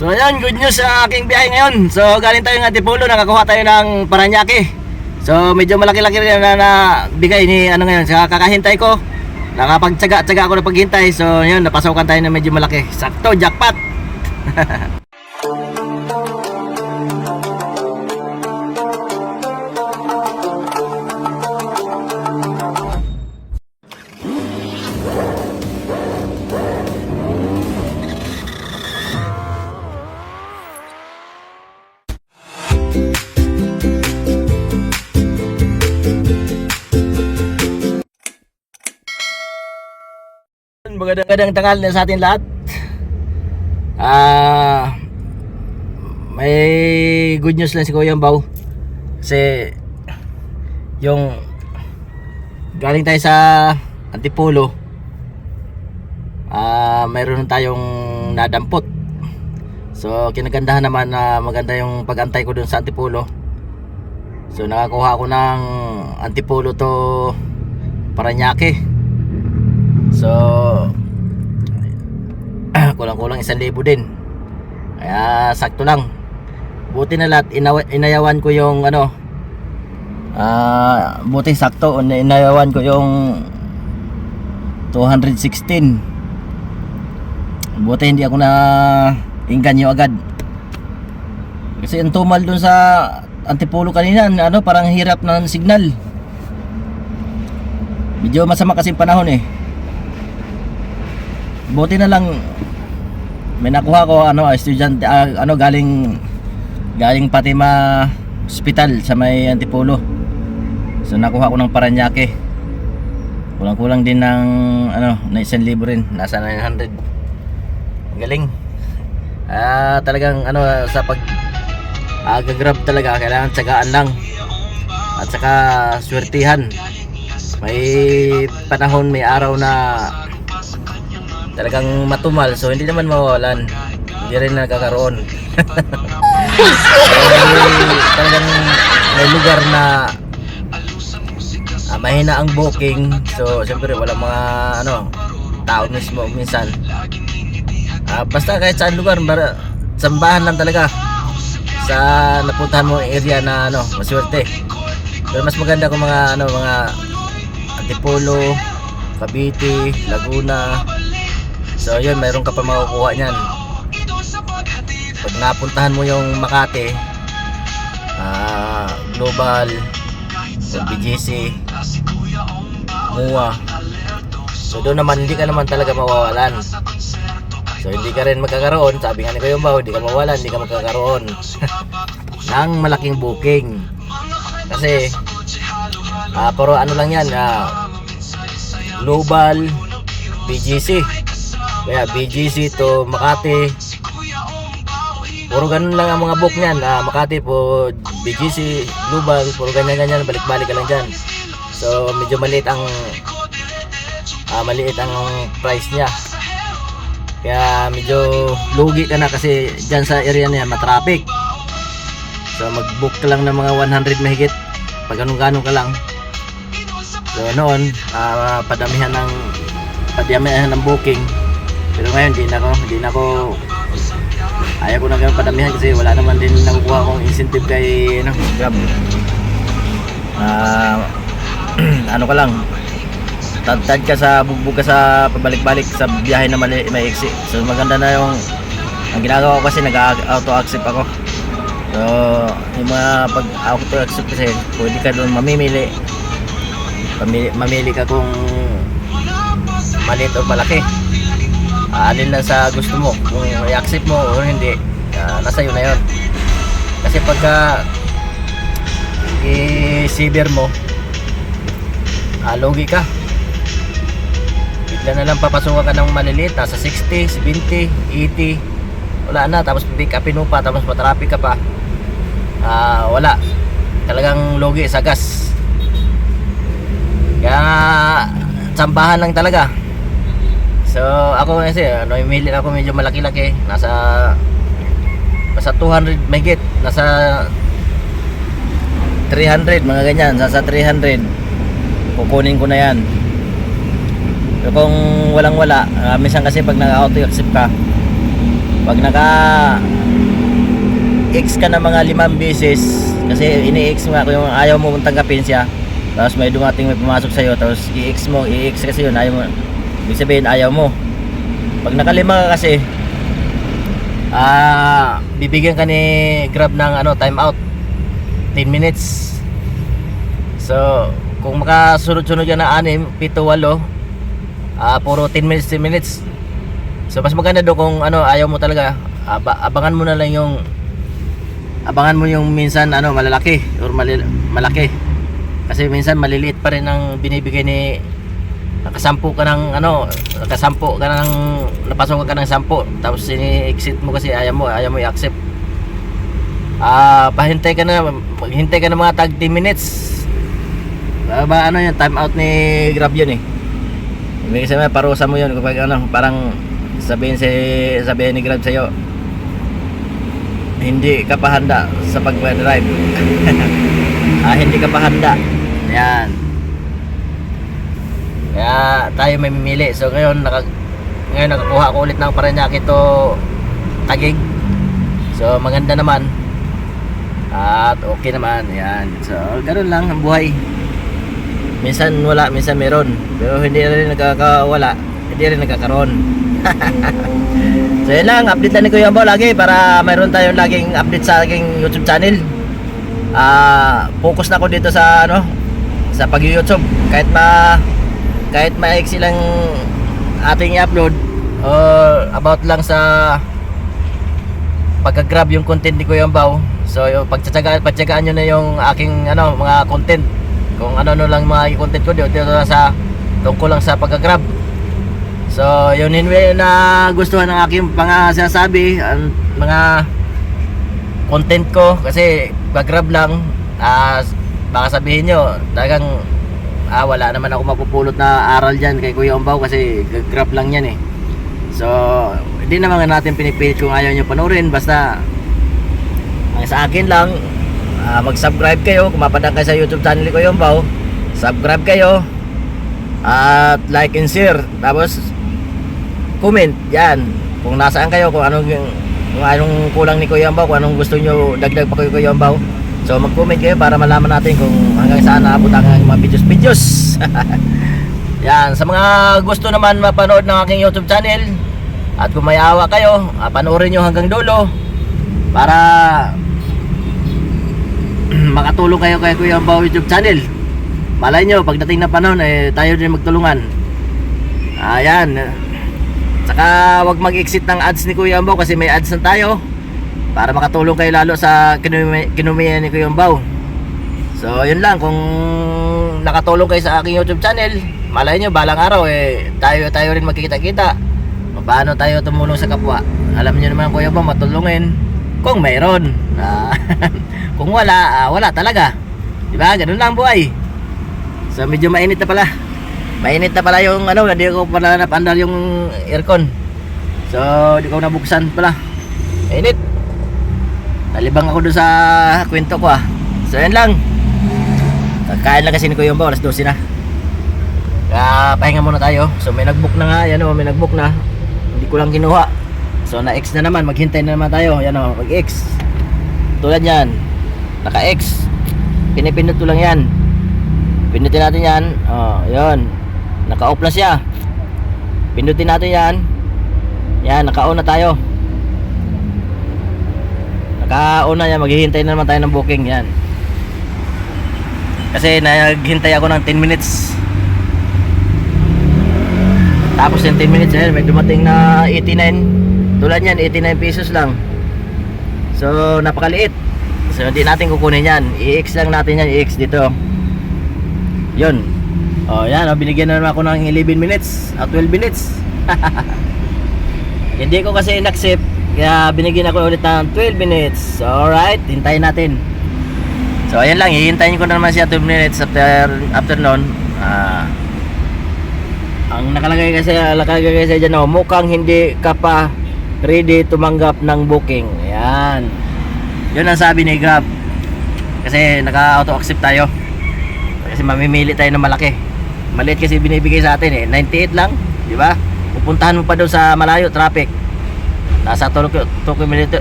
So ayan, good news sa aking biyahe ngayon. So galing tayo ng Antipolo, nakakuha tayo ng Paranaque. So medyo malaki-laki rin na bigay ni ano ngayon. Sa kakahintay ko, nakapagtsaga-tsaga ako na paghintay. So yun, napasokan tayo na medyo malaki. Sakto, jackpot. Magandang tanghal na sa atin lahat. May good news lang si Kuya Bao. Kasi yung galing tayo sa Antipolo, mayroon tayong nadampot. So kinagandahan naman na maganda yung pag-antay ko dun sa Antipolo. So nakakuha ako ng Antipolo to Paranaque. So kulang-kulang 1,000 din. Kaya sakto lang. Buti na lahat inayawan ko yung ano, buti sakto inayawan ko yung 216. Buti hindi ako na inganyo agad. Kasi ang tumal dun sa Antipolo kanina, ano, parang hirap ng signal. Medyo masama kasi panahon eh. Buti na lang may nakuha ko ano, estudyante, ano, galing Fatima Hospital sa may Antipolo. So nakuha ko ng Paranaque. Kulang-kulang din ng ano, na 1,000 rin, nasa 900. Galing. Talagang ano, sa pag gagrab talaga kailangan tsagaan lang. At saka swertihan. May panahon, may araw na talagang matumal, so hindi naman mawawalan, hindi rin nagkakaroon. Talagang may lugar na mahina ang booking, so siyempre walang mga ano, tao mismo minsan. Basta kahit saan lugar, sambahan lang talaga sa napuntahan mo area na ano, maswerte. Pero mas maganda kung mga ano, mga Antipolo, Cavite, Laguna. So yun, mayroon ka pa makukuha niyan. Pag napuntahan mo yung Makati, Global, BGC, MUA, so doon naman hindi ka naman talaga mawawalan. So hindi ka rin magkakaroon, sabi nga ni Kuya Bao, hindi ka mawawalan, hindi ka magkakaroon ng malaking booking. Kasi pero ano lang yan, Global, BGC. Kaya BGC to Makati, puro ganun lang ang mga book niyan. Makati po, BGC, Global, puro ganyan-ganyan, balik-balik ka lang dyan. So medyo maliit ang price niya. Kaya medyo lugi ka na kasi dyan sa area na yan matraffic. So mag-book ka lang ng mga 100 mahigit, pag ganun-ganun ka lang. So noon, padamihan ng booking. Pero ngayon hindi na ako ayaw ko na ganun padamihan kasi wala naman din nakukuha akong incentive kay ano, Grab. Ano ka lang, tad ka sa bugbog ka sa pabalik-balik sa biyahe na maiksi. So maganda na yung ang ginagawa ko kasi nag-auto accept ako. So yung mga pag auto accept kasi pwede ka doon mamimili ka kung maliit o malaki. Alin lang sa gusto mo, kung i-accept mo o hindi, nasa iyo na yun. Kasi pagka i-sever mo, lugi ka. Bigla na lang papasukan ka ng maliliit, nasa 60, 70, 80, wala na. Tapos pick upin mo pa, tapos matraffic ka pa, wala, talagang lugi sa gas. Kaya sambahan lang talaga. So ako kasi imili ako medyo malaki-laki, nasa 200 mahigit, nasa 300 mga ganyan, nasa 300 kukunin ko na yan. Pero kung walang wala, minsan kasi pag nag-auto accept ka, Pag naka X ka na mga 5 beses, kasi ini-X nga kung ayaw mo tanggapin siya, tapos may dumating may pumasok sa'yo, tapos i-X mo, i-X kasi yun, ayaw mo, ibig sabihin ayaw mo. Pag nakalima ka kasi, bibigyan ka ni Grab ng time out 10 minutes. So kung makasunod-sunod yan na 6, 7, 8, puro 10 minutes 10 minutes. So mas maganda do kung ayaw mo talaga, abangan mo na lang yung minsan malalaki or malaki, kasi minsan maliliit pa rin ang binibigay ni nakasampu ka ng napasok ka ng 10, tapos ini-exit mo kasi ayaw mo i-accept. Maghintay ka na mga tag 10 minutes. Yung time out ni Grab yun eh. Ibig sabihin parusa mo yun kapag parang sabihin ni Grab sa'yo, hindi ka pa handa sa pag-drive. Hindi ka pa handa. Yan. Kaya tayo may mimili. So ngayon nakakuha ko ulit ng Parañaque to Taguig. So maganda naman. At okay naman. Yan. So ganoon lang ang buhay. Minsan wala, minsan meron. Pero hindi rin nagkakawala, hindi rin nagkakaroon. So yun lang, update lang ni Kuya Ambaw lagi para mayroon tayong laging update sa aking YouTube channel. Focus na ako dito sa sa pag-YouTube. Kahit maiksi lang ating i-upload or about lang sa pagka-grab yung content ni Kuya Ambaw. So yung pagtsagaan nyo na yung aking mga content. Kung ano lang mga content ko dito sa tungkol lang sa pagka-grab. So yun na gustuhan ng aking sinasabi, ang mga content ko, kasi pag-grab lang, baka sabihin nyo talagang wala naman ako mapupulot na aral dyan kay Kuya Ambaw kasi grab lang yan eh. So hindi naman natin pinipilit kung ayaw nyo panoorin, basta ang sa akin lang, mag-subscribe kayo. Kung mapadang kayo sa YouTube channel ni Kuya Ambaw, subscribe kayo at like and share, tapos comment yan kung nasaan kayo, kung anong kulang ni Kuya Ambaw, kung anong gusto nyo dagdag pa kay Kuya Ambaw. So mag-comment kayo para malaman natin kung hanggang saan naabot ang mga videos. Yan, sa mga gusto naman mapanood ng aking YouTube channel, at kung may awa kayo, panoorin nyo hanggang dulo para makatulong kayo kay Kuya Ambaw YouTube channel. Malay nyo, pagdating na panahon tayo din magtulungan. Ayan. Saka wag mag-exit ng ads ni Kuya Ambaw kasi may ads na tayo, para makatulong kayo lalo sa kinumiya ni Kuya Ambaw. So yun lang, kung nakatulong kayo sa aking YouTube channel, malay nyo balang araw tayo rin magkikita-kita. Paano tayo tumulong sa kapwa? Alam nyo naman Kuya Ambaw, matulungin kung mayroon. Kung wala, wala talaga. Diba? Ganun lang buhay. So medyo mainit na pala yung hindi ko pala napandar yung aircon. So hindi ko nabuksan pala, mainit. Nalibang ako doon sa kwento ko So yan lang, kakain lang kasi ni Kuya Ambaw, alas 12 na. Kaya pahinga muna tayo. So may nagbook na nga, may nagbook na, hindi ko lang kinuha. So na-X na naman, maghintay na naman tayo. Mag-X tulad yan, naka-X, pinipindot ko lang yan, pindutin natin yan. Yun, naka-off na siya, pindutin natin yan. Yan, naka-on na tayo, naka-on na yan. Maghihintay na naman tayo ng booking yan, kasi naghintay ako ng 10 minutes. Tapos yung 10 minutes may dumating na 89. Tulad yan, 89 pesos lang. So napakaliit. So hindi natin kukunin yan, i-X lang natin yan, i-X dito. Yun. Yan, binigyan na naman ako ng 11 minutes at 12 minutes. Hindi ko kasi in-accept, kaya binigyan ako ulit ng 12 minutes. So alright, hintayin natin. So ayan lang, hihintayin ko na naman siya 12 minutes after noon. Ang nakalagay kasi dyan, mukhang hindi ka pa ready tumanggap ng booking. Ayan, yun ang sabi ni Grab, kasi naka-auto accept tayo, kasi mamimili tayo ng malaki. Maliit kasi binibigay sa atin 98 lang, di ba? Pupuntahan mo pa doon sa malayo, traffic. Nasa 2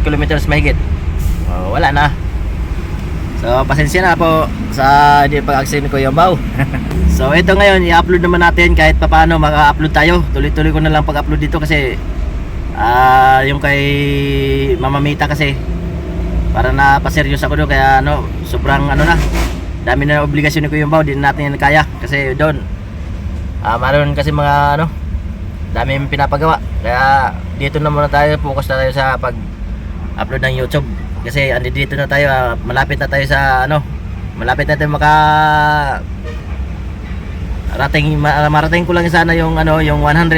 kilometers mahigit. Wala na. So pasensya na po sa hindi pag-action ko yung baw. So ito ngayon, i-upload naman natin kahit papaano maka-upload tayo. Tuloy-tuloy ko na lang pag-upload dito kasi yung kay Mama Mita kasi para na pa-serious ako doon, kaya ano, sobrang ano na, dami na obligasyon ko yung baw, di natin yan kaya kasi doon maroon kasi mga ano, dami pinapagawa, kaya dito na muna tayo, focus na tayo sa pag-upload ng YouTube kasi andito na tayo, malapit na tayo sa ano, malapit na tayo marating ko lang sana yung ano, yung $100.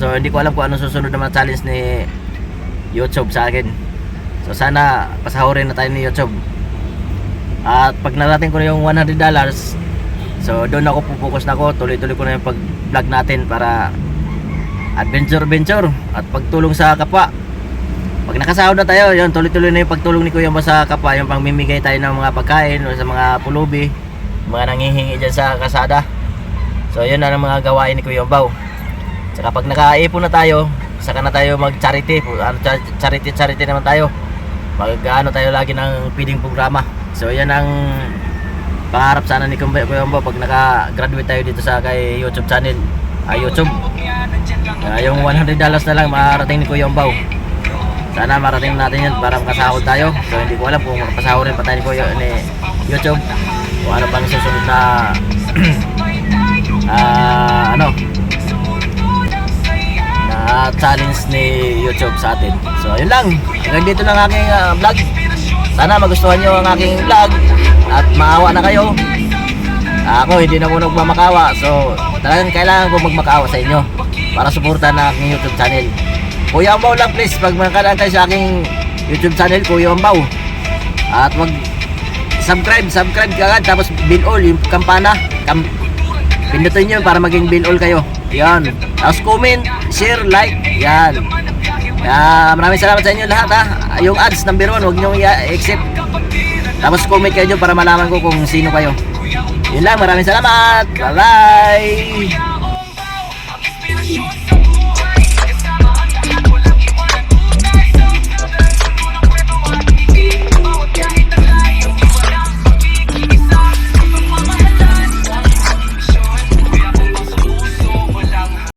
So hindi ko alam kung anong susunod na mga challenge ni YouTube sa akin. So sana pasahurin na tayo ni YouTube. At pag narating ko na yung $100, so doon ako pupukus na ako, tuloy-tuloy ko na yung pag-vlog natin para adventure at pagtulong sa kapwa. Pag nakasahod na tayo, yun, tuloy-tuloy na yung pagtulong ni Kuya Mba sa kapwa, yung pangmimigay tayo ng mga pagkain o sa mga pulubi, mga nanghihingi dyan sa kasada. So yun na ang mga gawain ni Kuya Mba. Saka pag nakaipon na tayo, saka na tayo mag-charity. Charity naman tayo. Mag-ano tayo lagi ng feeding programa. So yan ang pangarap sana ni Kuya Mba pag naka-graduate tayo dito sa kay YouTube channel. YouTube. Yung $100 na lang marating ni Kuya Mba. Sana marating natin yan para makasahod tayo. So hindi ko alam kung makapasahodin pa tayo ni YouTube kung ano pang susunod na challenge ni YouTube sa atin. So yun lang, hanggang dito lang aking vlog. Sana magustuhan nyo ang aking vlog at maawa na kayo. Ako hindi na ko nagmamakawa, so talagang kailangan ko magmakawa sa inyo para suportahan ang aking YouTube channel. Kuya Ambaw lang please, pag magkalaan kayo sa aking YouTube channel, Kuya Ambaw. At wag subscribe kagad, tapos bell all, yung kampana, pindutin nyo para maging bell all kayo. Yan. Tapos comment, share, like. Yan. Maraming salamat sa inyo lahat ha. Yung ads number 1, huwag nyo i-accept. Tapos comment kayo dyan para malaman ko kung sino kayo. Yun lang, maraming salamat. Bye bye.